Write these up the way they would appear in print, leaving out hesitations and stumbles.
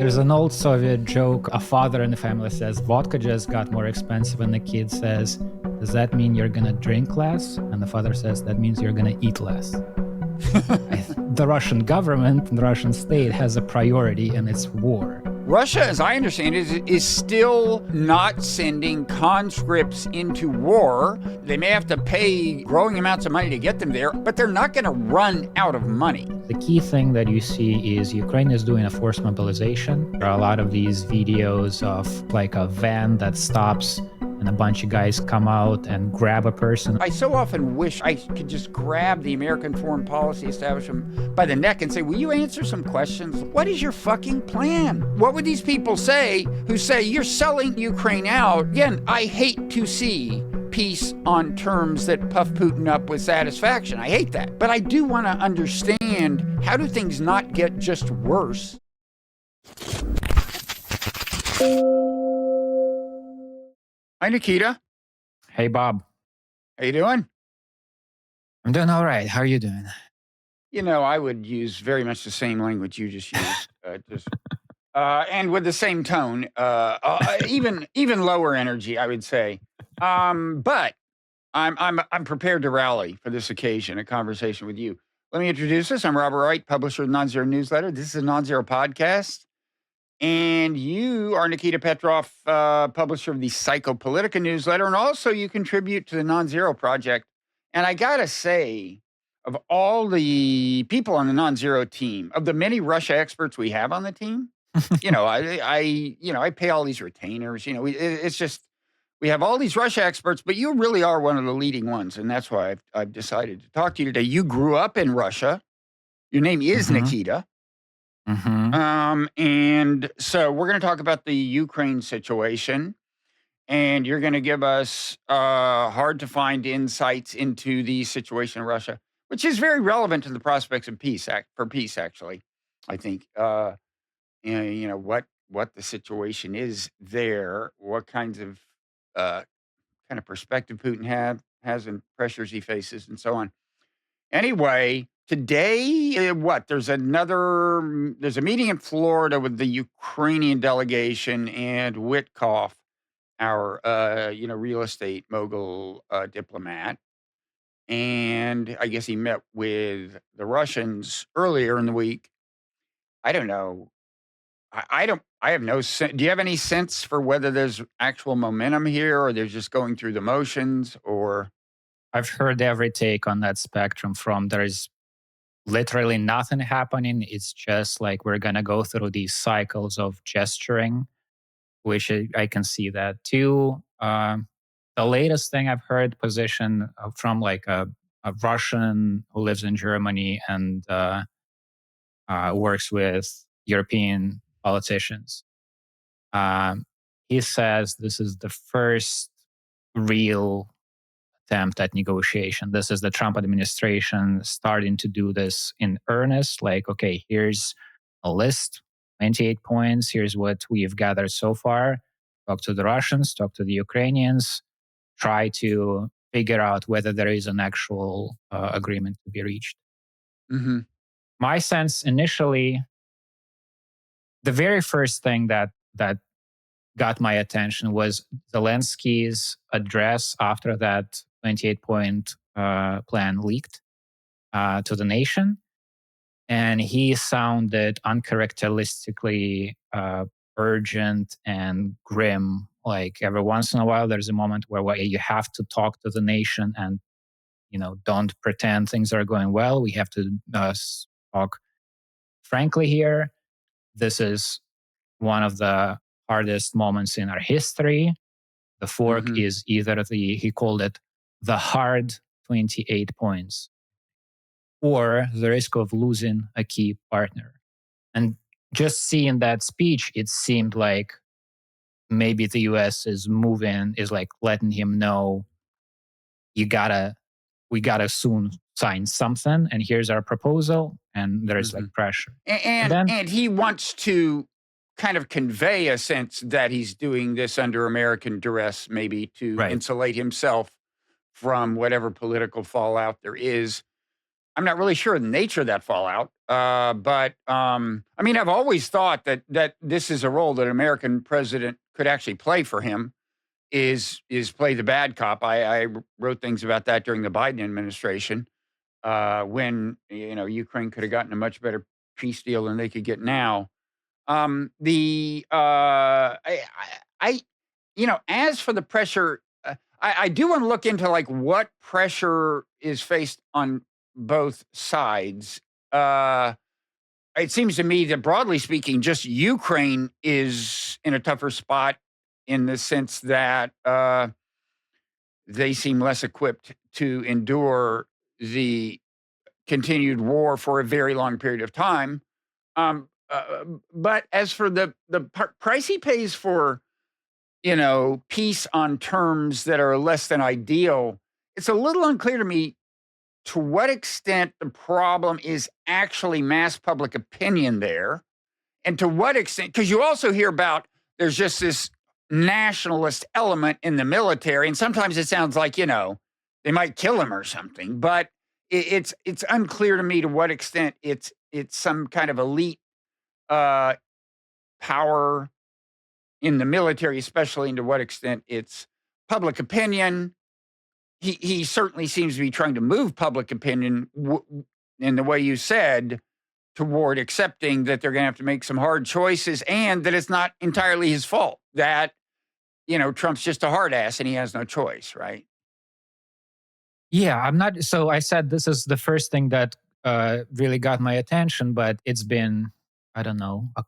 There's an old Soviet joke. A father in the family says, vodka just got more expensive. And the kid says, does that mean you're going to drink less? And the father says, that means you're going to eat less. The Russian government and the Russian state has a priority, and it's war. Russia, as I understand it, is still not sending conscripts into war. They may have to pay growing amounts of money to get them there, but they're not going to run out of money. The key thing that you see is Ukraine is doing a forced mobilization. There are a lot of these videos of like a van that stops and a bunch of guys come out and grab a person. I so often wish I could just grab the American foreign policy establishment by the neck and say, will you answer some questions? What is your fucking plan? What would these people say who say you're selling Ukraine out? Again, I hate to see peace on terms that puff Putin up with satisfaction. I hate that. But I do want to understand, how do things not get just worse? Hi, Nikita. Hey, Bob. How you doing? I'm doing all right. How are you doing? You know, I would use very much the same language you just used, and with the same tone, even lower energy, I would say. But I'm prepared to rally for this occasion, a conversation with you. Let me introduce us. I'm Robert Wright, publisher of the Non-Zero Newsletter. This is a Non-Zero podcast. And you are Nikita Petrov, publisher of the Psychopolitica newsletter, and also you contribute to the Non-Zero Project. And I gotta say, of all the people on the Non-Zero team, of the many Russia experts we have on the team, I pay all these retainers. It's just we have all these Russia experts, but you really are one of the leading ones, and that's why I've decided to talk to you today. You grew up in Russia. Your name is Nikita. And so we're going to talk about the Ukraine situation, and you're going to give us hard to find insights into the situation in Russia, which is very relevant to the prospects of peace, actually. I think, what the situation is there, what kinds of perspective Putin has and pressures he faces and so on. Anyway, today, there's a meeting in Florida with the Ukrainian delegation and Witkoff, our, real estate mogul diplomat. And I guess he met with the Russians earlier in the week. I don't know. I have no sense. Do you have any sense for whether there's actual momentum here or they're just going through the motions or? I've heard every take on that spectrum from there is literally nothing happening. It's just like we're going to go through these cycles of gesturing, which I can see that too. The latest thing I've heard position from like a Russian who lives in Germany and works with European politicians. He says this is the first real attempt at negotiation. This is the Trump administration starting to do this in earnest. Like, okay, here's a list, 28 points. Here's what we've gathered so far. Talk to the Russians, talk to the Ukrainians, try to figure out whether there is an actual agreement to be reached. Mm-hmm. My sense initially, the very first thing that got my attention was Zelensky's address after that 28-point plan leaked to the nation. And he sounded uncharacteristically urgent and grim. Like every once in a while, there's a moment where you have to talk to the nation and, don't pretend things are going well. We have to talk frankly here. This is one of the hardest moments in our history. The fork is either he called it the hard 28 points or the risk of losing a key partner. And just seeing that speech, it seemed like maybe the US is like letting him know, we gotta soon sign something. And here's our proposal. And there's like pressure. And he wants to kind of convey a sense that he's doing this under American duress, maybe to insulate himself from whatever political fallout there is. I'm not really sure of the nature of that fallout. But I mean, I've always thought that this is a role that an American president could actually play for him is play the bad cop. I wrote things about that during the Biden administration when Ukraine could have gotten a much better peace deal than they could get now. The I as for the pressure, I do want to look into like what pressure is faced on both sides. It seems to me that broadly speaking, just Ukraine is in a tougher spot in the sense that they seem less equipped to endure the continued war for a very long period of time. But as for the price he pays for, peace on terms that are less than ideal, it's a little unclear to me to what extent the problem is actually mass public opinion there, and to what extent, because you also hear about there's just this nationalist element in the military, and sometimes it sounds like they might kill him or something, but it's unclear to me to what extent it's some kind of elite uh, power in the military, especially, and to what extent it's public opinion. He certainly seems to be trying to move public opinion in the way you said toward accepting that they're going to have to make some hard choices and that it's not entirely his fault, that, Trump's just a hard ass and he has no choice, right? Yeah, I'm not. So I said this is the first thing that really got my attention, but it's been, I don't know, a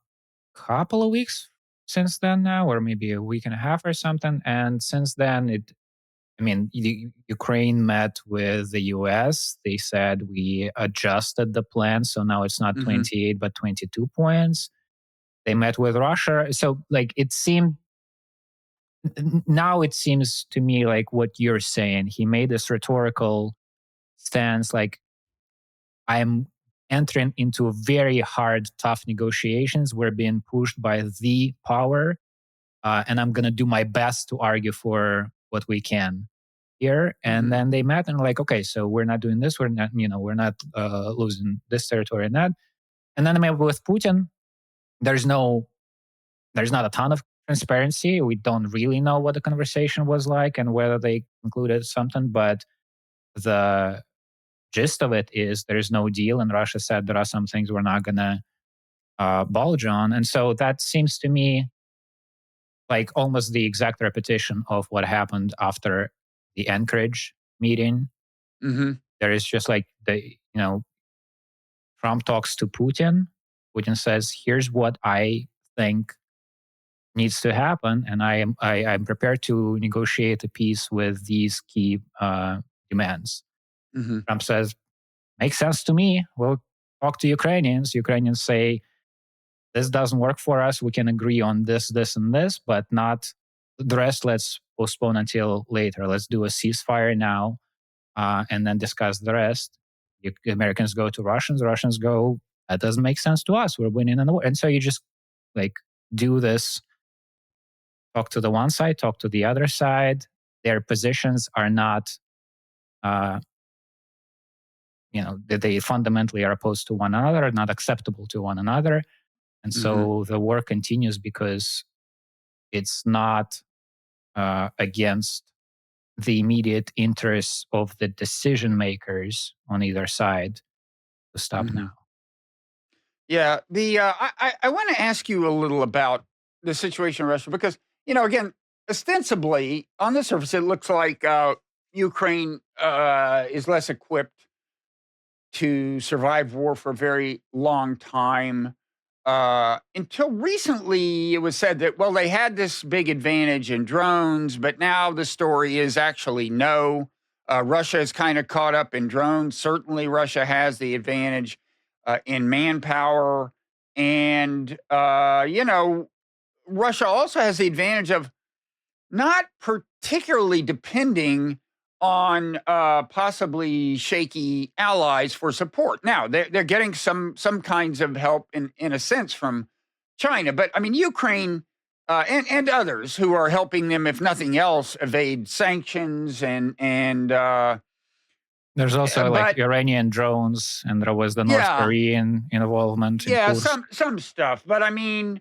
couple of weeks since then now, or maybe a week and a half or something. And since then, I mean, Ukraine met with the US. They said we adjusted the plan. So now it's not Hmm. 28, but 22 points. They met with Russia. So, like, now it seems to me like what you're saying. He made this rhetorical stance like, I'm entering into very hard, tough negotiations. We're being pushed by the power, and I'm going to do my best to argue for what we can here. And Hmm. then they met and like, okay, so we're not doing this. We're not losing this territory and that. And then I met with Putin. There's no, there's not a ton of transparency. We don't really know what the conversation was like and whether they concluded something, but the gist of it is there's no deal, and Russia said there are some things we're not going to bulge on. And so that seems to me like almost the exact repetition of what happened after the Anchorage meeting. Hmm. There is just like Trump talks to Putin. Putin says, "Here's what I think needs to happen, and I'm prepared to negotiate a peace with these key demands." Hmm. Trump says, "Makes sense to me. We'll talk to Ukrainians." Ukrainians say, "This doesn't work for us. We can agree on this, this, and this, but not the rest. Let's postpone until later. Let's do a ceasefire now, and then discuss the rest." The Americans go to Russians. Russians go, "That doesn't make sense to us. We're winning in the war." And so you just like do this, talk to the one side, talk to the other side. Their positions are not, uh, that they fundamentally are opposed to one another, not acceptable to one another. And Hmm. so the war continues because it's not against the immediate interests of the decision makers on either side to stop now. Hmm. Yeah, the I want to ask you a little about the situation in Russia because again, ostensibly on the surface, it looks like Ukraine is less equipped to survive war for a very long time. Until recently, it was said that, well, they had this big advantage in drones, but now the story is actually no. Russia is kind of caught up in drones. Certainly, Russia has the advantage in manpower. And, Russia also has the advantage of not particularly depending on possibly shaky allies for support. Now they're getting some kinds of help in a sense from China, but I mean Ukraine and others who are helping them, if nothing else, evade sanctions and There's also like But Iranian drones, and there was the North yeah, Korean involvement in yeah, Kursk. some stuff. But I mean,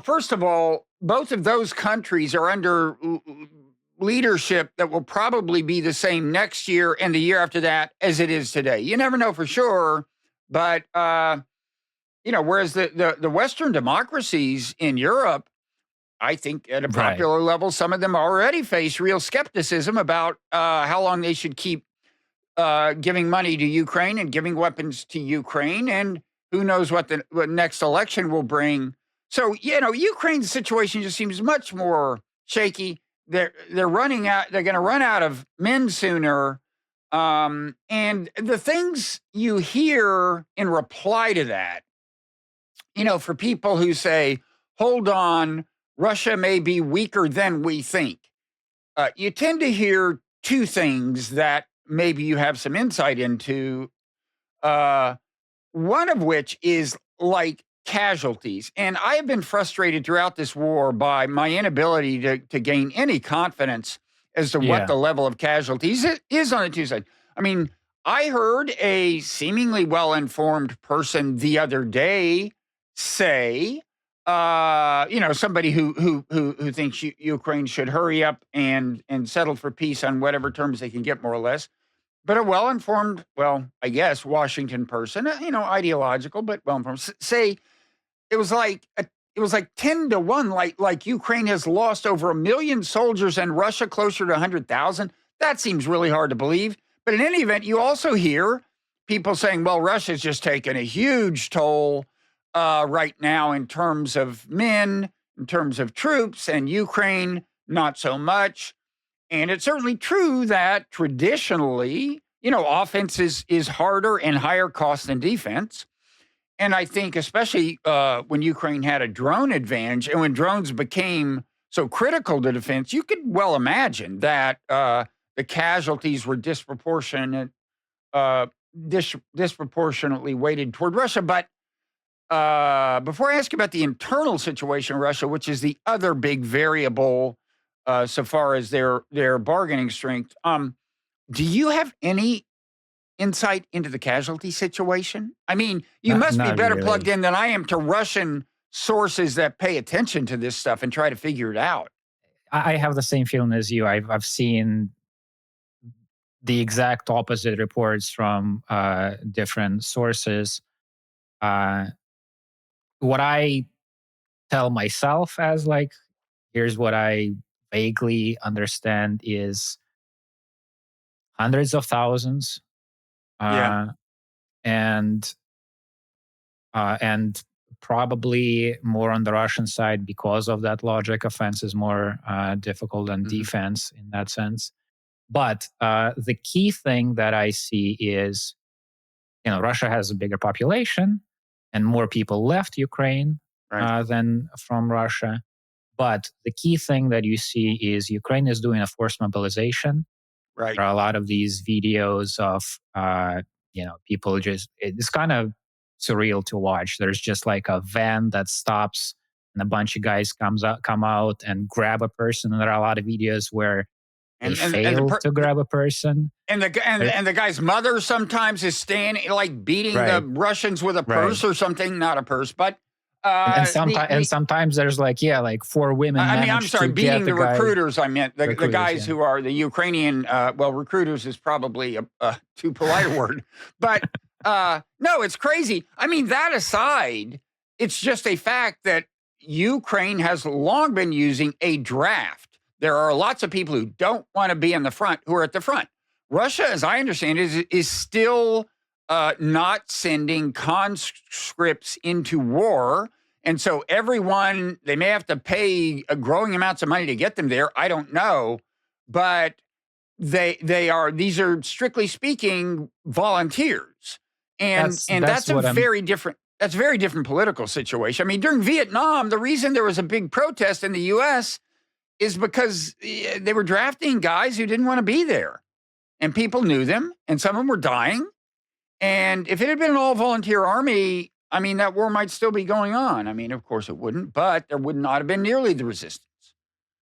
first of all, both of those countries are under leadership that will probably be the same next year and the year after that as it is today. You never know for sure, but whereas the Western democracies in Europe, I think at a Right. popular level, some of them already face real skepticism about how long they should keep giving money to Ukraine and giving weapons to Ukraine, and who knows what next election will bring. So Ukraine's situation just seems much more shaky. They're running out. They're going to run out of men sooner. And the things you hear in reply to that, for people who say, "Hold on, Russia may be weaker than we think," you tend to hear two things that maybe you have some insight into. Uh, One of which is like casualties. And I have been frustrated throughout this war by my inability to gain any confidence as to what Yeah. the level of casualties is on the two sides. I mean, I heard a seemingly well informed person the other day say, somebody who thinks Ukraine should hurry up and settle for peace on whatever terms they can get, more or less, but a well-informed, well, I guess, Washington person, ideological, but well-informed, say it was like it was like 10 to 1, like Ukraine has lost over 1 million soldiers and Russia closer to 100,000. That seems really hard to believe. But in any event, you also hear people saying, well, Russia's just taken a huge toll right now in terms of men, in terms of troops, and Ukraine, not so much. And it's certainly true that traditionally, offense is harder and higher cost than defense. And I think especially when Ukraine had a drone advantage and when drones became so critical to defense, you could well imagine that the casualties were uh, disproportionately weighted toward Russia. But before I ask you about the internal situation in Russia, which is the other big variable so far as their bargaining strength, do you have any insight into the casualty situation? I mean, you must be Not better plugged really. in than I am to Russian sources that pay attention to this stuff and try to figure it out. I have the same feeling as you. I've seen the exact opposite reports from different sources. Uh, what I tell myself as like, here's what I vaguely understand is hundreds of thousands, Yeah. uh, and and probably more on the Russian side because of that logic. Offense is more difficult than Hmm. defense in that sense. But the key thing that I see is, Russia has a bigger population and more people left Ukraine Right. than from Russia. But the key thing that you see is Ukraine is doing a forced mobilization. Right. There are a lot of these videos of, people it's kind of surreal to watch. There's just like a van that stops and a bunch of guys come out and grab a person. And there are a lot of videos where they And fail to grab a person. There- the guy's mother sometimes is standing like beating the right, Russians with a right. purse or something, not a purse, but And the sometimes there's like four women I mean, I'm manage sorry, to get beating the the guy. recruiters. I meant the Recruiters, guys yeah. who are the Ukrainian. Well, recruiters is probably a too polite a word, but no, it's crazy. I mean, that aside, it's just a fact that Ukraine has long been using a draft. There are lots of people who don't want to be in the front who are at the front. Russia, as I understand it, is still not sending conscripts into war, and so everyone, they may have to pay growing amounts of money to get them there. I don't know, but these are strictly speaking volunteers, and That's that's a what I'm very different political situation. I mean, during Vietnam, the reason there was a big protest in the U.S. is because they were drafting guys who didn't want to be there, and people knew them, and some of them were dying. And if it had been an all volunteer army, I mean, that war might still be going on. I mean, of course it wouldn't, but there would not have been nearly the resistance.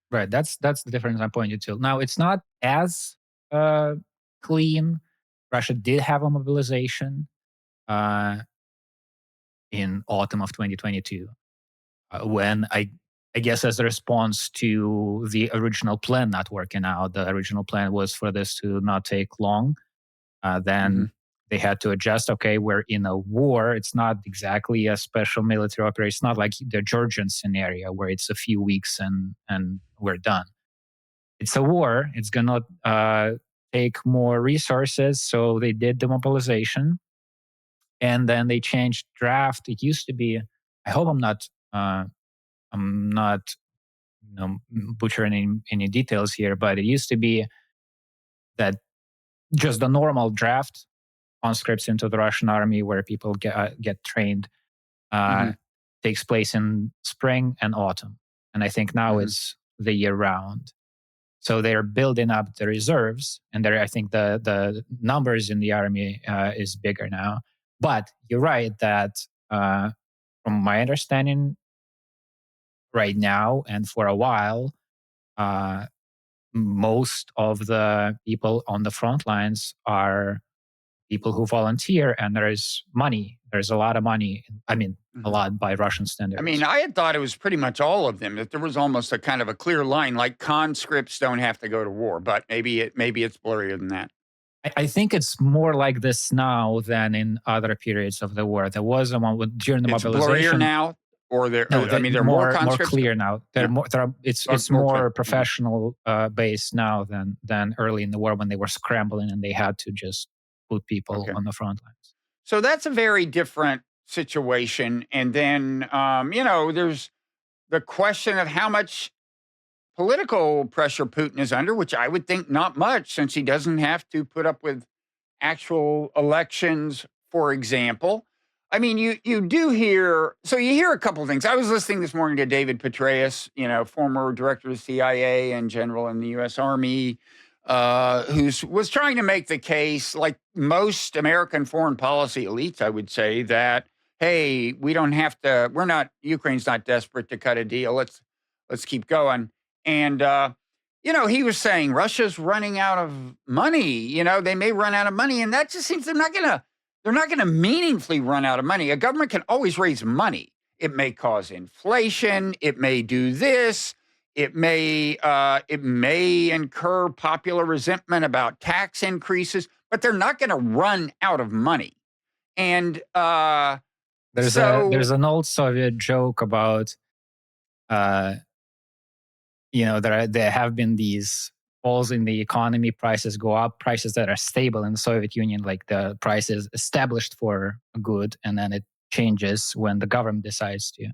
right. That's the difference I pointed to. Now it's not as clean. Russia did have a mobilization uh, in autumn of 2022 when I guess as a response to the original plan not working out. The original plan was for this to not take long. Then Mhm. they had to adjust. Okay, we're in a war. It's not exactly a special military operation. It's not like the Georgian scenario where it's a few weeks and we're done. It's a war. It's gonna take more resources. So they did the mobilization, and then they changed draft. It used to be. I hope I'm not butchering any details here, but it used to be that just the normal draft conscripts into the Russian army, where people get trained, uh, Mhm. takes place in spring and autumn, and I think now Mhm. it's the year round. So they're building up the reserves, and I think the numbers in the army is bigger now. But you're right that from my understanding, right now and for a while, uh, most of the people on the front lines are people who volunteer, and there is money. There's a lot of money. I mean, a Mhm. lot by Russian I mean, standards. I had thought it was pretty much all of them, that there was almost a kind of a clear line, like conscripts don't have to go to war, but maybe it's blurrier than that. I think it's more like this now than in other periods of the war. There was a moment during the It's blurrier mobilization. now, or No, I they're mean, there are more more conscripts. clear now. Yeah, It's more clear. more Mhm. professional based now than early in the war when they were scrambling and they had to just put people Okay. on the front lines. So that's a very different situation. And then, there's the question of how much political pressure Putin is under, which I would think not much, since he doesn't have to put up with actual elections, for example. I mean, you do hear, so you hear a couple of things. I was listening this morning to David Petraeus, former director of the CIA and general in the U.S. Army, who was trying to make the case, like most American foreign policy elites, I would say, that hey, we don't have to. We're not. Ukraine's not desperate to cut a deal. Let's keep going. And he was saying Russia's running out of money. They may run out of money, and that just seems they're not gonna meaningfully run out of money. A government can always raise money. It may cause inflation. It may do this. It may incur popular resentment about tax increases, but they're not going to run out of money. And There's so an old Soviet joke about uh, there have been these falls in the economy, prices go up, prices that are stable in the Soviet Union, like the price is established for a good, and then it changes when the government decides to.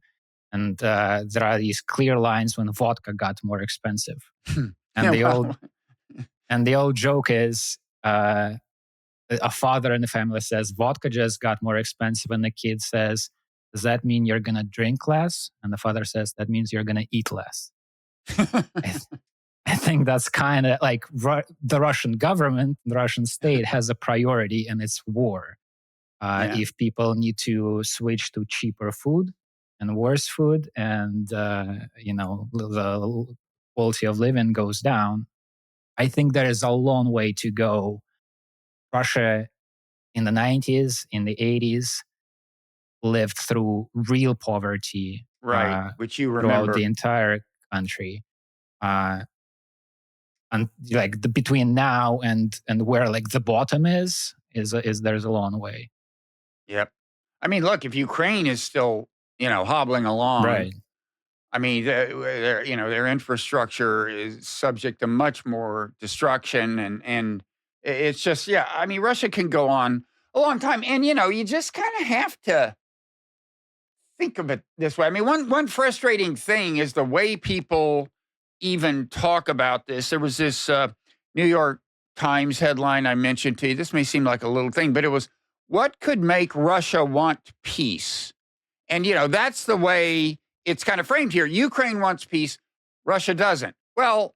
And there are these clear lines when vodka got more expensive. And yeah, the old well, and the old joke is a father in the family says vodka just got more expensive, and the kid says, "Does that mean you're gonna drink less?" And the father says, "That means you're gonna eat less." I, th- I think that's kind of like the Russian government, the Russian state has a priority, and it's war. yeah, If people need to switch to cheaper food and worse food, and the quality of living goes down, I think there is a long way to go. Russia in the 90s, in the 80s, lived through real poverty right. Which you throughout the remember. entire country. Uh, and like between now and where like the bottom is there's a long way. Yep. I mean, look, if Ukraine is still, hobbling along, Right. I mean, their infrastructure is subject to much more destruction, and it's just, yeah. I mean, Russia can go on a long time, and you just kind of have to think of it this way. I mean, one frustrating thing is the way people even talk about this. There was this New York Times headline I mentioned to you. This may seem like a little thing, but it was, "What could make Russia want peace?" And that's the way it's kind of framed here. Ukraine wants peace, Russia doesn't. Well,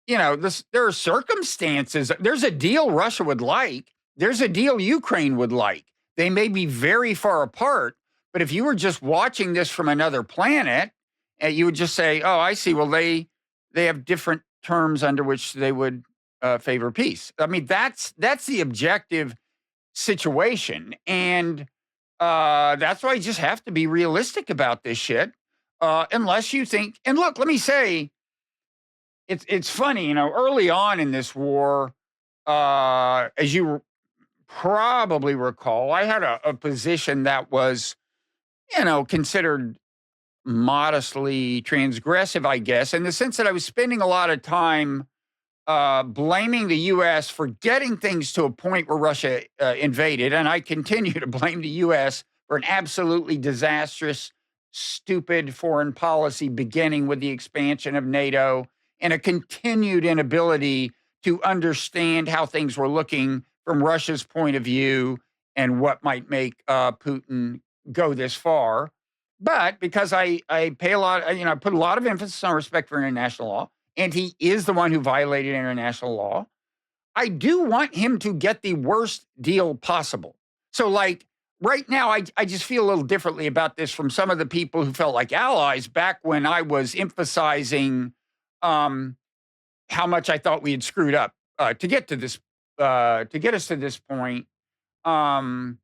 there are circumstances. There's a deal Russia would like. There's a deal Ukraine would like. They may be very far apart, but if you were just watching this from another planet, you would just say, "Oh, I see. Well, they have different terms under which they would favor peace. I mean, that's the objective situation, and that's why you just have to be realistic about this shit. Unless you think, and look, let me say, it's funny, early on in this war, as you probably recall, I had a position that was, considered modestly transgressive, I guess, in the sense that I was spending a lot of time blaming the U.S. for getting things to a point where Russia invaded. And I continue to blame the U.S. for an absolutely disastrous, stupid foreign policy, beginning with the expansion of NATO and a continued inability to understand how things were looking from Russia's point of view and what might make Putin go this far. But because I pay a lot, I put a lot of emphasis on respect for international law, and he is the one who violated international law, I do want him to get the worst deal possible. So, like, right now, I just feel a little differently about this from some of the people who felt like allies back when I was emphasizing how much I thought we had screwed up to get to this, to get us to this point. But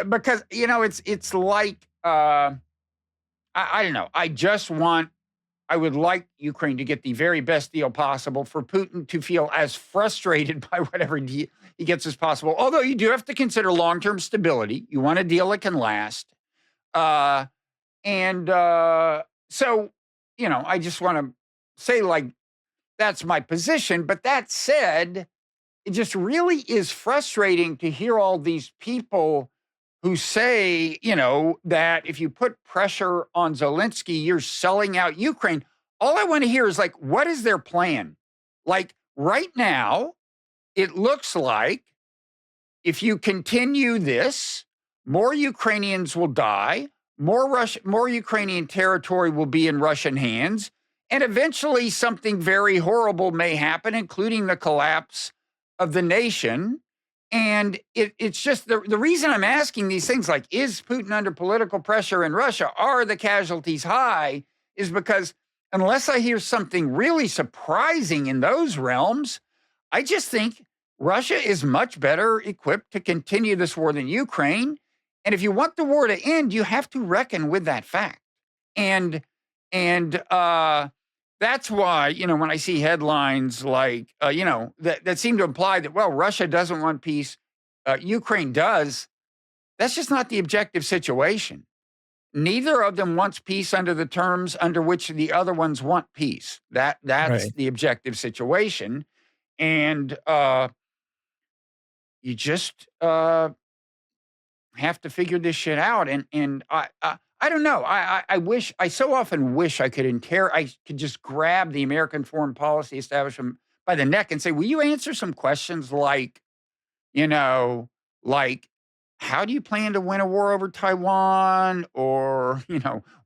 because, it's like, I don't know. I would like Ukraine to get the very best deal possible, for Putin to feel as frustrated by whatever deal he gets as possible. Although you do have to consider long-term stability. You want a deal that can last. So, I just want to say, like, that's my position. But that said, it just really is frustrating to hear all these people who say, that if you put pressure on Zelensky, you're selling out Ukraine. All I want to hear is, like, what is their plan? Like, right now, it looks like if you continue this, more Ukrainians will die, more Ukrainian territory will be in Russian hands, and eventually something very horrible may happen, including the collapse of the nation. And it's just the reason I'm asking these things, like, is Putin under political pressure in Russia? Are the casualties high? Is because unless I hear something really surprising in those realms, I just think Russia is much better equipped to continue this war than Ukraine. And if you want the war to end, you have to reckon with that fact. And that's why, when I see headlines like, that seem to imply that, well, Russia doesn't want peace, Ukraine does, that's just not the objective situation. Neither of them wants peace under the terms under which the other ones want peace. That's Right. the objective situation. And you just have to figure this shit out. And I don't know. I so often wish I could just grab the American foreign policy establishment by the neck and say, will you answer some questions like, like, how do you plan to win a war over Taiwan? Or,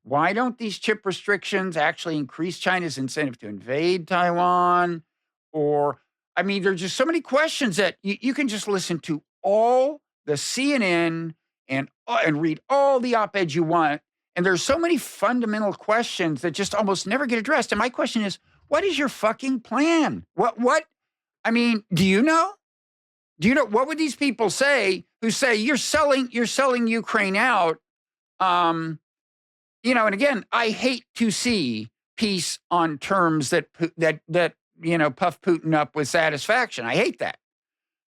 why don't these chip restrictions actually increase China's incentive to invade Taiwan? Or, I mean, there's just so many questions that you can just listen to all the CNN and read all the op-eds you want. And there's so many fundamental questions that just almost never get addressed. And my question is, what is your fucking plan? I mean, do you know? What would these people say who say you're selling Ukraine out? And again, I hate to see peace on terms that puff Putin up with satisfaction. I hate that.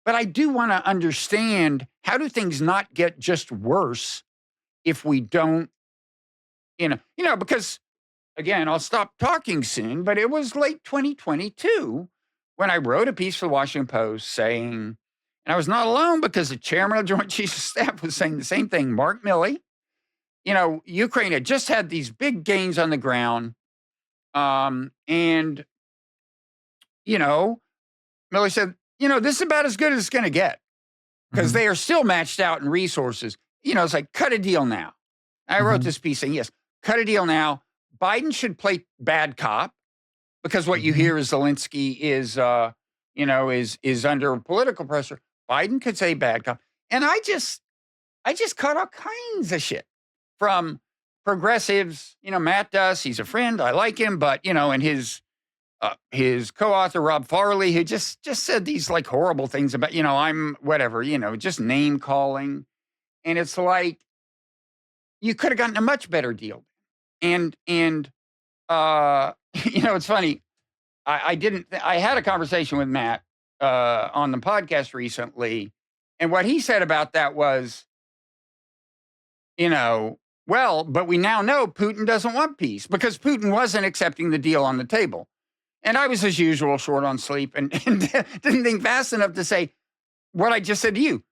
But I do want to understand, how do things not get just worse if we don't, because, again, I'll stop talking soon, but it was late 2022 when I wrote a piece for the Washington Post saying, and I was not alone, because the chairman of the Joint Chiefs of Staff was saying the same thing, Mark Milley. Ukraine had just had these big gains on the ground. And, Milley said, this is about as good as it's going to get, because they are still matched out in resources. It's like, cut a deal now. I wrote this piece saying, yes, cut a deal now. Biden should play bad cop, because what you hear is Zelensky is under political pressure. Biden could say bad cop. And I just caught all kinds of shit from progressives. Matt Duss, he's a friend. I like him, but, in his his co-author, Rob Farley, who just said these like horrible things about, I'm whatever, just name calling. And it's like, you could have gotten a much better deal. And it's funny. I had a conversation with Matt on the podcast recently. And what he said about that was, well, but we now know Putin doesn't want peace because Putin wasn't accepting the deal on the table. And I was, as usual, short on sleep and didn't think fast enough to say what I just said to you.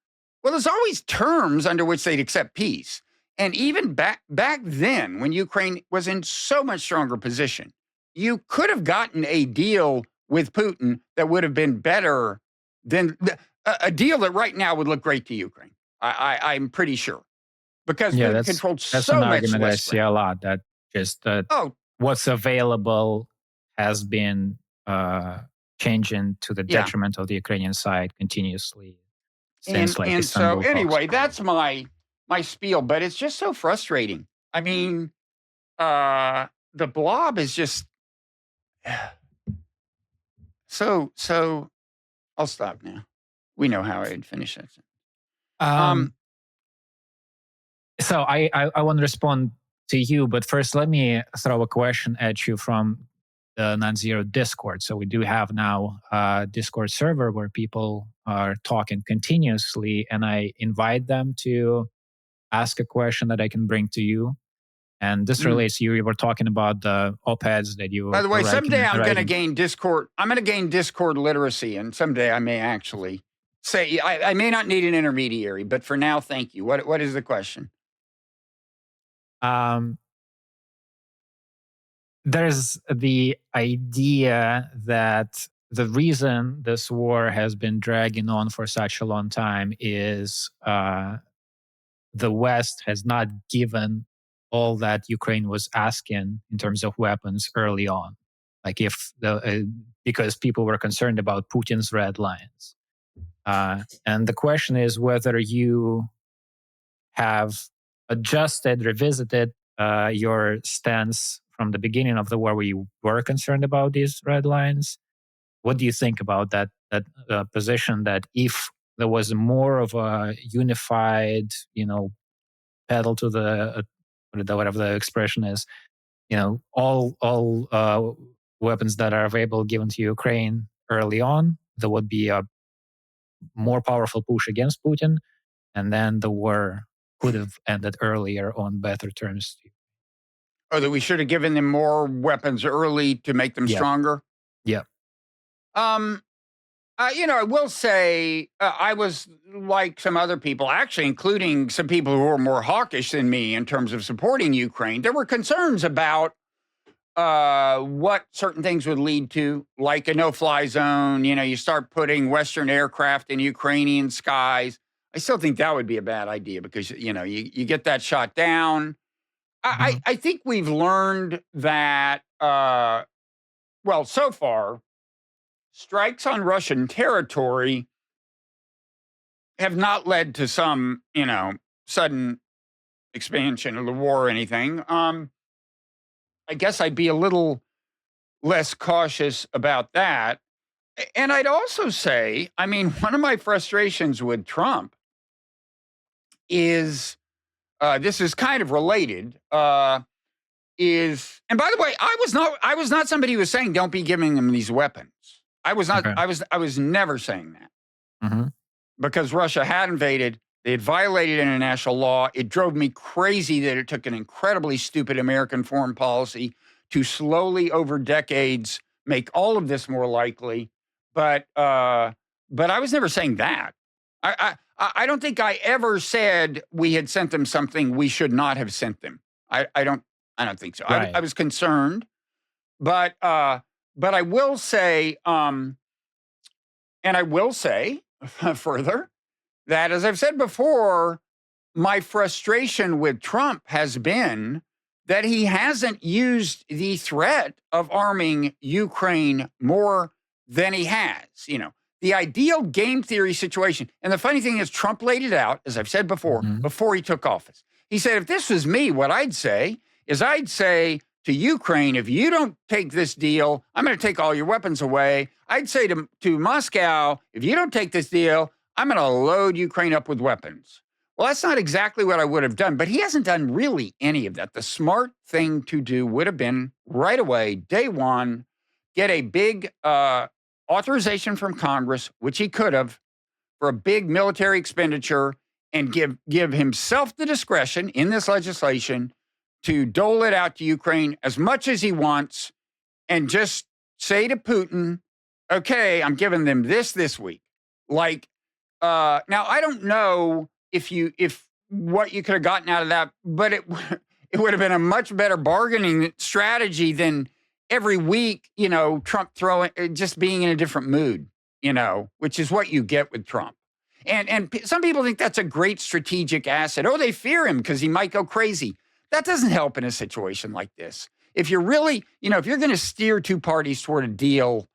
Well, there's always terms under which they'd accept peace. And even back then, when Ukraine was in so much stronger position, you could have gotten a deal with Putin that would have been better than a deal that right now would look great to Ukraine. I'm pretty sure. Because Putin controlled that's so an much argument I less see a lot, that just what's available has been changing to the detriment of the Ukrainian side continuously since and so anyway, that's my spiel, but it's just so frustrating. I mean, the Blob is just so I'll stop now. We know how I'd finish that. So I want to respond to you, but first let me throw a question at you from the Non-Zero Discord. So we do have now a Discord server where people are talking continuously, and I invite them to ask a question that I can bring to you. And this relates to you. We were talking about the op-eds that you. By the way, someday I'm going to gain Discord. I'm going to gain Discord literacy, and someday I may actually say I may not need an intermediary, but for now, thank you. What is the question? There's the idea that the reason this war has been dragging on for such a long time is the West has not given all that Ukraine was asking in terms of weapons early on. Like because people were concerned about Putin's red lines. And the question is whether you have adjusted, revisited your stance from the beginning of the war, where you were concerned about these red lines. What do you think about that position, that if there was more of a unified, pedal to the whatever the expression is, all weapons that are available given to Ukraine early on, there would be a more powerful push against Putin, and then the war could have ended earlier on better terms. Or that we should have given them more weapons early to make them stronger? Yeah. I will say I was like some other people, actually, including some people who were more hawkish than me in terms of supporting Ukraine. There were concerns about what certain things would lead to, like a no-fly zone. You start putting Western aircraft in Ukrainian skies. I still think that would be a bad idea because, you get that shot down. I think we've learned that, so far, strikes on Russian territory have not led to some, sudden expansion of the war or anything. I guess I'd be a little less cautious about that. And I'd also say, one of my frustrations with Trump is, this is kind of related, and by the way, I was not somebody who was saying don't be giving them these weapons. I was not. Okay. I was never saying that, because Russia had invaded. They had violated international law. It drove me crazy that it took an incredibly stupid American foreign policy to slowly, over decades, make all of this more likely. But I was never saying that. I don't think I ever said we had sent them something we should not have sent them. I don't think so. Right. I was concerned, but I will say, and I will say further that, as I've said before, my frustration with Trump has been that he hasn't used the threat of arming Ukraine more than he has. The ideal game theory situation. And the funny thing is, Trump laid it out, as I've said before he took office. He said, if this was me, what I'd say is to Ukraine, if you don't take this deal, I'm going to take all your weapons away. I'd say to Moscow, if you don't take this deal, I'm going to load Ukraine up with weapons. Well, that's not exactly what I would have done, but he hasn't done really any of that. The smart thing to do would have been right away, day one, get a big authorization from Congress, which he could have, for a big military expenditure, and give himself the discretion in this legislation to dole it out to Ukraine as much as he wants, and just say to Putin, okay, I'm giving them this week. Like, now I don't know if what you could have gotten out of that, but it would have been a much better bargaining strategy than every week, Trump just being in a different mood, which is what you get with Trump. And some people think that's a great strategic asset. Oh, they fear him because he might go crazy. That doesn't help in a situation like this. If you're really, if you're going to steer two parties toward a deal,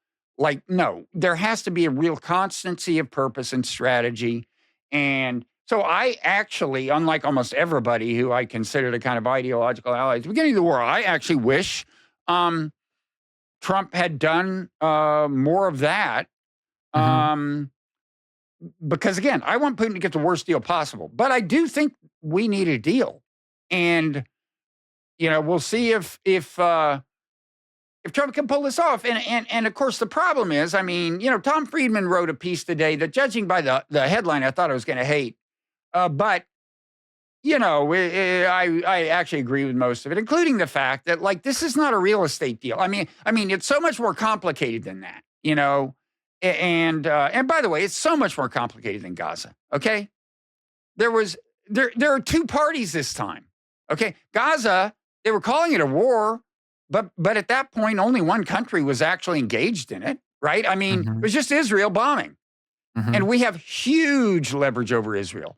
no, there has to be a real constancy of purpose and strategy. And so I actually, unlike almost everybody who I consider the kind of ideological allies at the beginning of the war, I actually wish Trump had done more of that. Because again, I want Putin to get the worst deal possible, but I do think we need a deal. And, we'll see if Trump can pull this off. And of course, the problem is, Tom Friedman wrote a piece today that, judging by the headline, I thought I was going to hate. But, I actually agree with most of it, including the fact that, this is not a real estate deal. It's so much more complicated than that, And by the way, it's so much more complicated than Gaza. Okay, there are two parties this time. Okay, Gaza, they were calling it a war, but at that point, only one country was actually engaged in it. Right? It was just Israel bombing, and we have huge leverage over Israel.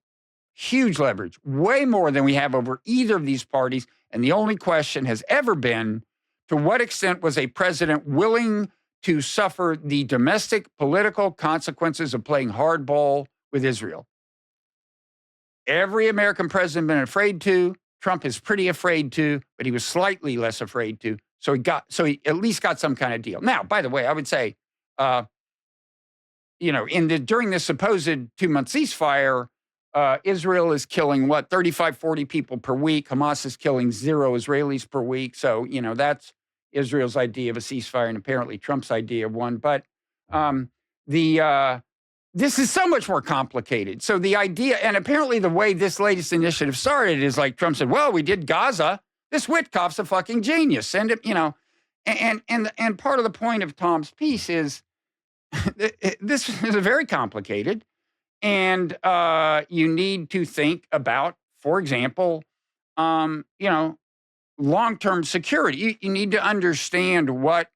Huge leverage, way more than we have over either of these parties. And the only question has ever been, to what extent was a president willing to suffer the domestic political consequences of playing hardball with Israel? Every American president has been afraid to. Trump is pretty afraid to, but he was slightly less afraid to. So he at least got some kind of deal. Now, by the way, I would say, during this supposed 2-month ceasefire, Israel is killing 35, 40 people per week. Hamas is killing 0 Israelis per week. So, that's Israel's idea of a ceasefire, and apparently Trump's idea of one. But this is so much more complicated. So the idea, and apparently the way this latest initiative started is like Trump said, well, we did Gaza. This Witkoff's a fucking genius. Send him, and part of the point of Tom's piece is this is very complicated. And you need to think about, for example, long-term security. You need to understand what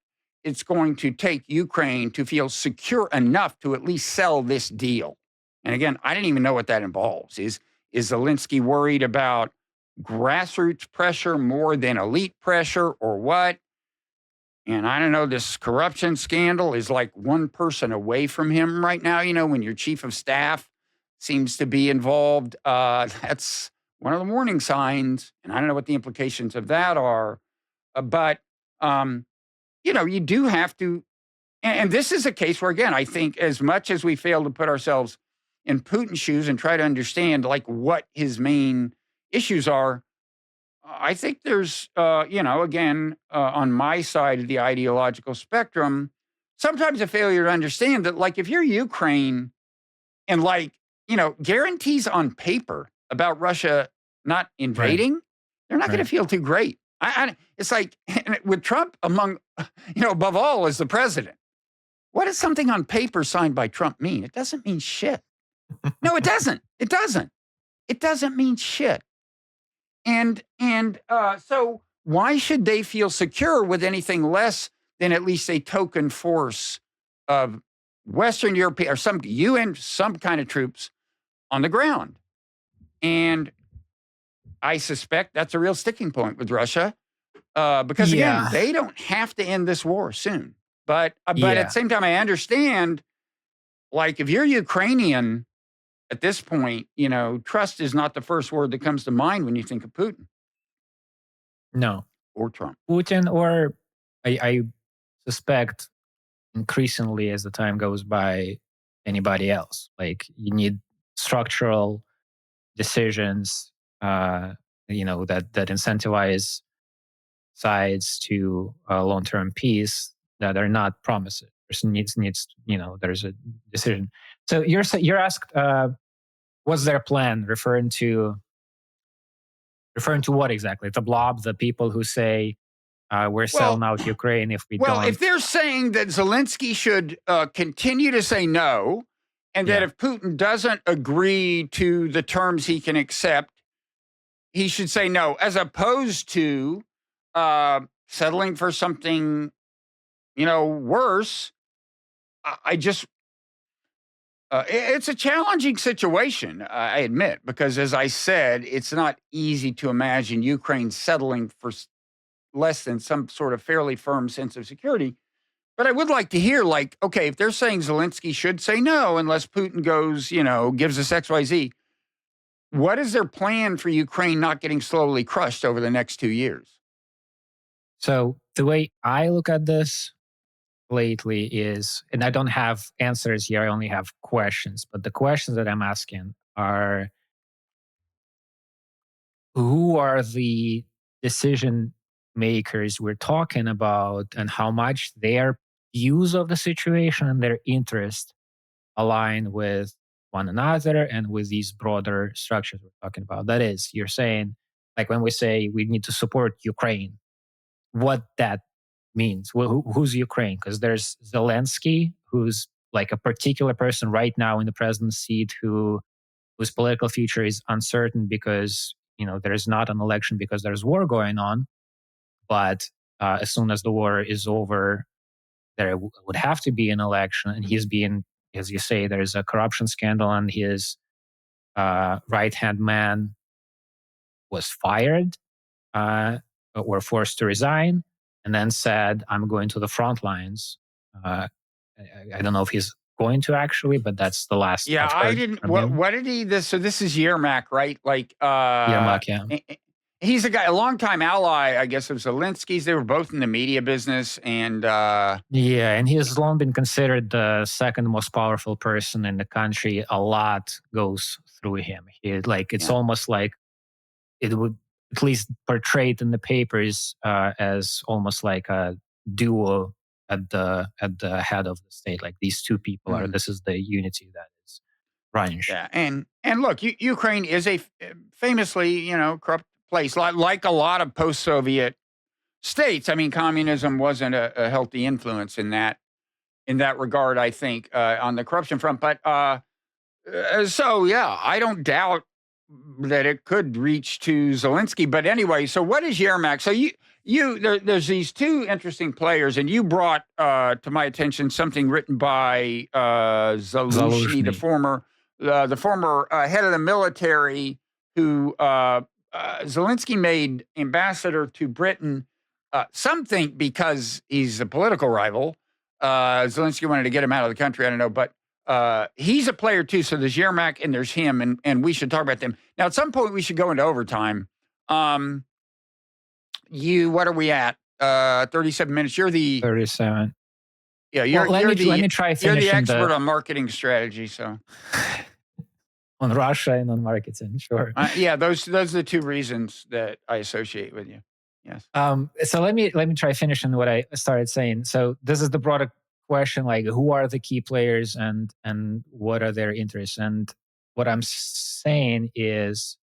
it's going to take Ukraine to feel secure enough to at least sell this deal. And again, I didn't even know what that involves. Is Zelensky worried about grassroots pressure more than elite pressure, or what? And I don't know, this corruption scandal is like one person away from him right now. When your chief of staff seems to be involved, that's one of the warning signs. And I don't know what the implications of that are. But you do have to, and this is a case where, again, I think as much as we fail to put ourselves in Putin's shoes and try to understand what his main issues are, I think there's, again, on my side of the ideological spectrum, sometimes a failure to understand that, if you're Ukraine and guarantees on paper about Russia not invading, they're not going to feel too great. It's like with Trump above all as the president. What does something on paper signed by Trump mean? It doesn't mean shit. No, it doesn't. It doesn't. It doesn't mean shit. And so why should they feel secure with anything less than at least a token force of Western European or some UN, some kind of troops on the ground? And I suspect that's a real sticking point with Russia, because again, they don't have to end this war soon. But at the same time, I understand, if you're Ukrainian at this point, trust is not the first word that comes to mind when you think of Putin. No. or Trump. Putin, or I suspect increasingly as the time goes by, anybody else. Like, you need structural decisions, that incentivize sides to long-term peace that are not promises. There's a decision. So you're asked, what's their plan? Referring to what exactly? The Blob, the people who say we're selling out Ukraine if we don't. If they're saying that Zelensky should continue to say no, and that if Putin doesn't agree to the terms he can accept, he should say no, as opposed to settling for something, worse. It's a challenging situation, I admit, because as I said, it's not easy to imagine Ukraine settling for less than some sort of fairly firm sense of security. But I would like to hear, okay, if they're saying Zelensky should say no unless Putin goes, gives us XYZ, what is their plan for Ukraine not getting slowly crushed over the next 2 years? So the way I look at this lately is, and I don't have answers here, I only have questions, but the questions that I'm asking are, who are the decision makers we're talking about, and how much their views of the situation and their interest align with one another and with these broader structures we're talking about. That is, you're saying, like, when we say we need to support Ukraine, what that means. Well, who's Ukraine? Because there's Zelensky, who's like a particular person right now in the president's seat whose political future is uncertain because there's not an election because there's war going on. But as soon as the war is over, there would have to be an election, and he's being, as you say, there's a corruption scandal, and his right-hand man was fired or forced to resign, and then said, I'm going to the front lines. I don't know if he's going to actually, but that's the last I've heard. I didn't. What did he? So this is Yermak, right? Yermak, yeah. He's a longtime ally, I guess, of Zelensky's. They were both in the media business, and and he has long been considered the second most powerful person in the country. A lot goes through him. It's almost like it would at least portrayed in the papers as almost like a duo at the head of the state. Like, these two people are. This is the unity that is running. Yeah, and look, Ukraine is a famously corrupt place, like a lot of post-Soviet states. I mean, communism wasn't a healthy influence in that regard, I think, on the corruption front. But so yeah, I don't doubt that it could reach to Zelensky. But anyway, so what is Yermak? So there's these two interesting players, and you brought to my attention something written by Zaluzhnyi, the former head of the military, who Zelensky made ambassador to Britain. Some think because he's a political rival. Zelensky wanted to get him out of the country. I don't know, but he's a player too. So there's Yermak and there's him, and we should talk about them. Now, at some point, we should go into overtime. What are we at? 37 minutes. You're the 37. Yeah, let me try finishing. You're the expert on marketing strategy, so on Russia and on marketing, sure. Those are the two reasons that I associate with you. Yes. So let me try finishing what I started saying. So this is the broader question, like, who are the key players and what are their interests? And what I'm saying is,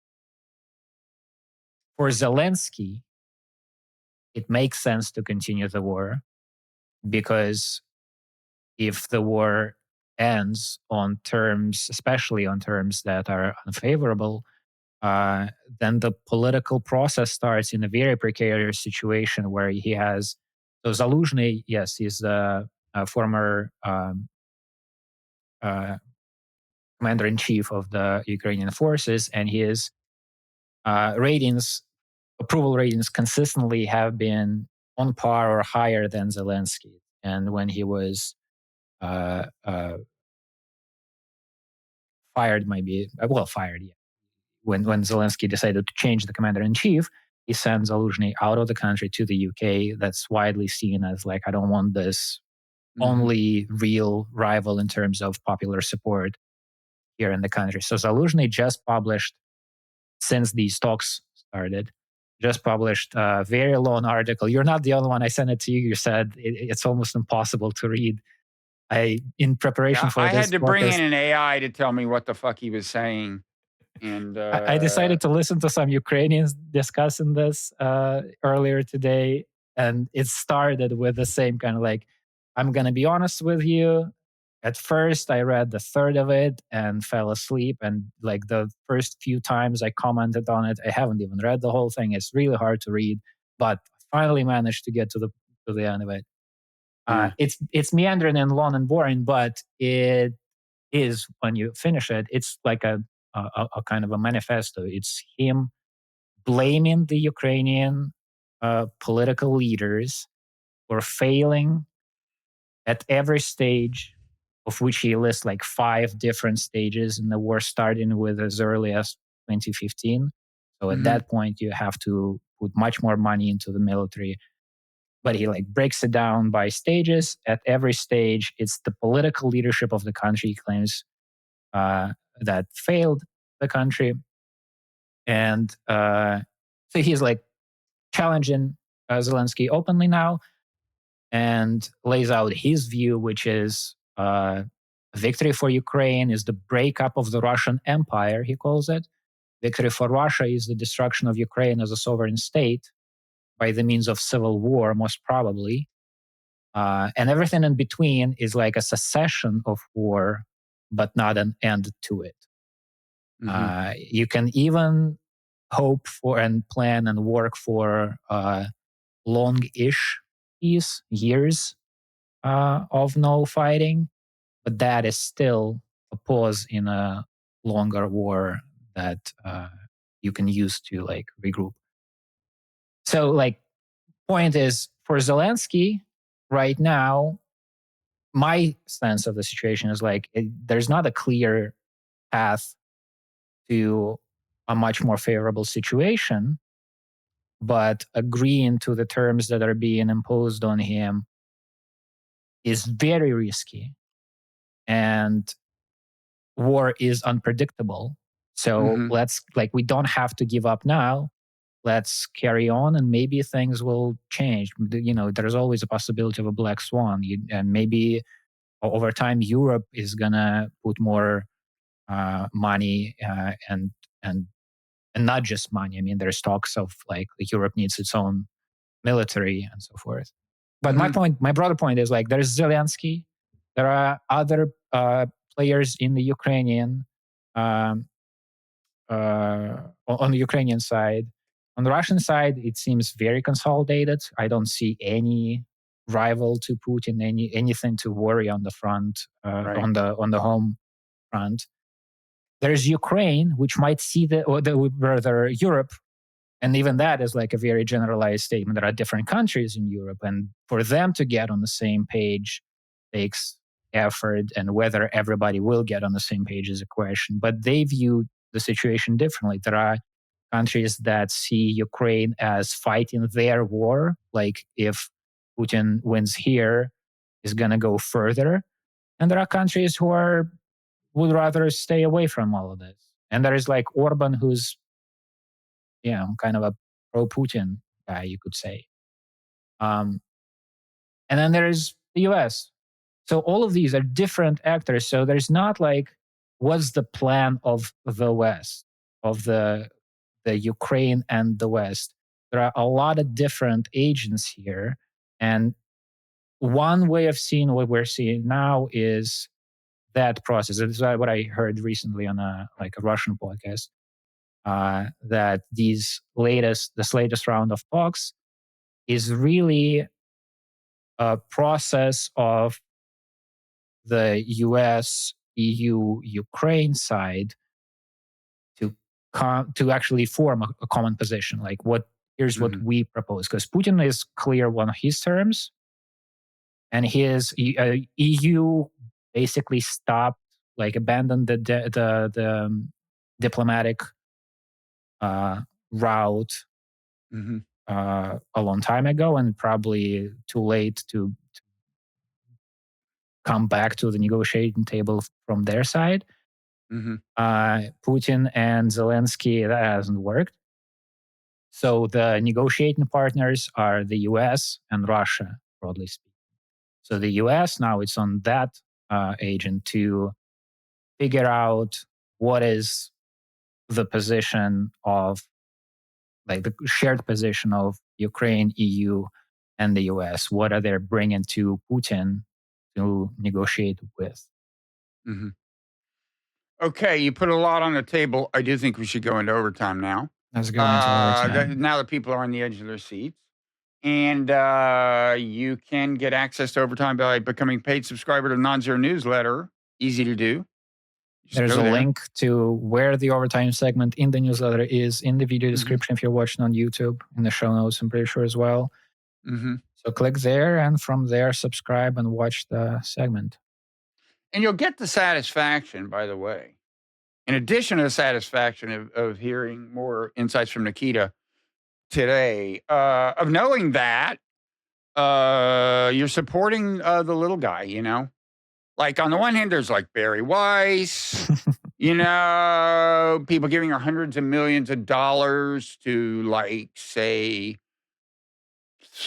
for Zelensky, it makes sense to continue the war, because if the war ends on terms, especially on terms that are unfavorable, then the political process starts in a very precarious situation where he has. So Zaluzhnyi, yes, he's a former commander-in-chief of the Ukrainian forces, and his approval ratings consistently have been on par or higher than Zelensky. And when he was fired, fired, yeah. When Zelensky decided to change the commander-in-chief, he sends Zaluzhnyi out of the country to the UK. That's widely seen as like, I don't want this only real rival in terms of popular support here in the country. So Zaluzhnyi just published, since these talks started, just published a very long article. You're not the only one. I sent it to you. You said it's almost impossible to read. In preparation for I this had to bring podcast, in an AI to tell me what the fuck he was saying. And I decided to listen to some Ukrainians discussing this earlier today. And it started with the same kind of like, I'm going to be honest with you. At first, I read the third of it and fell asleep. And like the first few times I commented on it, I haven't even read the whole thing. It's really hard to read, but I finally managed to get to the end of it. It's meandering and long and boring, but it is, when you finish it, it's like a kind of a manifesto. It's him blaming the Ukrainian political leaders for failing at every stage, of which he lists like 5 different stages in the war, starting with as early as 2015. So at that point, you have to put much more money into the military. But he like breaks it down by stages. At every stage, it's the political leadership of the country, he claims, that failed the country. And so he's like challenging Zelensky openly now and lays out his view, which is victory for Ukraine is the breakup of the Russian Empire, he calls it. Victory for Russia is the destruction of Ukraine as a sovereign state by the means of civil war, most probably. And everything in between is like a cessation of war, but not an end to it. You can even hope for and plan and work for long-ish peace, years of no fighting, but that is still a pause in a longer war that you can use to like regroup. So like, point is, for Zelensky right now, my sense of the situation is like, there's not a clear path to a much more favorable situation, but agreeing to the terms that are being imposed on him is very risky, and war is unpredictable. So let's like, we don't have to give up now. Let's carry on, and maybe things will change. You know, there's always a possibility of a black swan, and maybe over time Europe is gonna put more money and not just money. I mean, there's talks of like Europe needs its own military and so forth. But my broader point is like, there's Zelensky. There are other players in the Ukrainian, on the Ukrainian side. On the Russian side, it seems very consolidated. I don't see any rival to Putin, anything to worry on the front, on the home front. There's Ukraine, which might see rather Europe, and even that is like a very generalized statement. There are different countries in Europe, and for them to get on the same page takes effort, and whether everybody will get on the same page is a question. But they view the situation differently. There are countries that see Ukraine as fighting their war, like if Putin wins here, is going to go further. And there are countries who would rather stay away from all of this. And there is like Orban, who's kind of a pro-Putin guy, you could say. And then there is the US. So all of these are different actors. So there's not like, what's the plan of the West, of the Ukraine and the West? There are a lot of different agents here. And one way of seeing what we're seeing now is that process. This is what I heard recently on a Russian podcast, that this latest round of talks is really a process of the US, EU, Ukraine side to actually form a common position. Like, here's what we propose. Because Putin is clear on his terms, and his EU basically stopped, like abandoned the diplomatic route Mm-hmm. a long time ago, and probably too late to come back to the negotiating table from their side. Mm-hmm. Putin and Zelensky, that hasn't worked. So the negotiating partners are the US and Russia, broadly speaking. So the US now it's on that agent to figure out what is the position of, like, the shared position of Ukraine, EU, and the US. What are they bringing to Putin to negotiate with? Mm-hmm. Okay, you put a lot on the table. I do think we should go into overtime now. Let's go into overtime. Now that people are on the edge of their seats. And you can get access to overtime by becoming paid subscriber to Non-Zero newsletter. Easy to do. Just There's go a there. link to where the overtime segment in the newsletter is in the video Mm-hmm. description if you're watching on YouTube, in the show notes, I'm pretty sure as well. Mm-hmm. So click there, and from there, subscribe and watch the segment. And you'll get the satisfaction, by the way. In addition to the satisfaction of hearing more insights from Nikita today, of knowing that you're supporting the little guy, you know? Like, on the one hand, there's like Barry Weiss, you know, people giving her hundreds of millions of dollars to, like, say,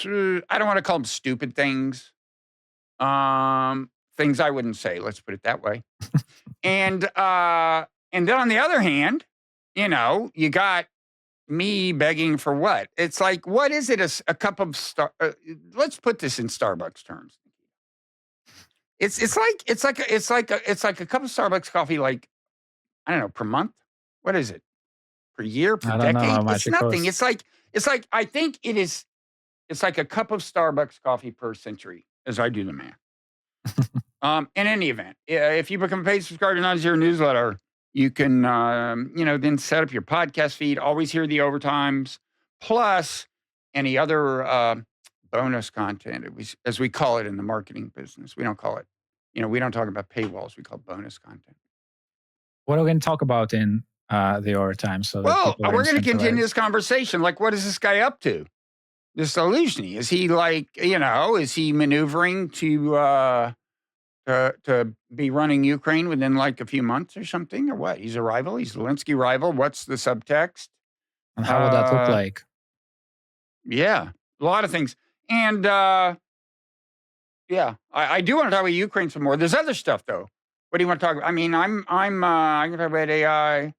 I don't want to call them stupid things. Things I wouldn't say, let's put it that way. And then on the other hand, you know, you got me begging for what? It's like, what is it? A cup of let's put this in Starbucks terms. It's like a cup of Starbucks coffee, like, I don't know, per month. What is it? Per year, per I don't know how decade? much It's it nothing. costs. It's like I think it is. It's like a cup of Starbucks coffee per century, as I do the math. In any event, if you become a paid subscriber to Non-Zero newsletter, you can, you know, then set up your podcast feed. Always hear the overtimes, plus any other bonus content, as we call it in the marketing business. We don't call it, you know, we don't talk about paywalls. We call it bonus content. What are we going to talk about in the overtime so that Well, people are we're going to continue incentivized? this conversation. Like, what is this guy up to? This Zaluzhnyi? Is he, like, you know, is he maneuvering to be running Ukraine within like a few months or something, or what? He's a rival. He's Zelensky rival. What's the subtext? And how would that look like? Yeah, a lot of things. And yeah, I do want to talk about Ukraine some more. There's other stuff though. What do you want to talk about? I mean, I'm going to talk about AI.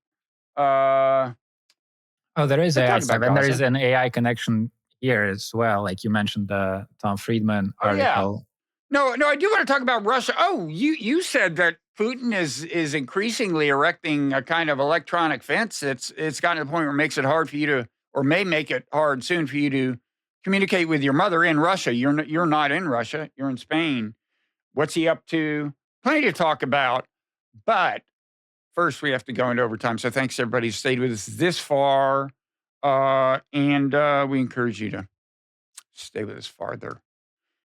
Oh, there is Let's AI talk stuff, about and there is Gaza. an AI connection here as well. Like you mentioned the Tom Friedman Oh yeah. article. No, I do want to talk about Russia. Oh, you said that Putin is increasingly erecting a kind of electronic fence. It's gotten to the point where it makes it hard for you to, or may make it hard soon for you to communicate with your mother in Russia. You're not in Russia. You're in Spain. What's he up to? Plenty to talk about. But first, we have to go into overtime. So thanks everybody who stayed with us this far, and we encourage you to stay with us farther.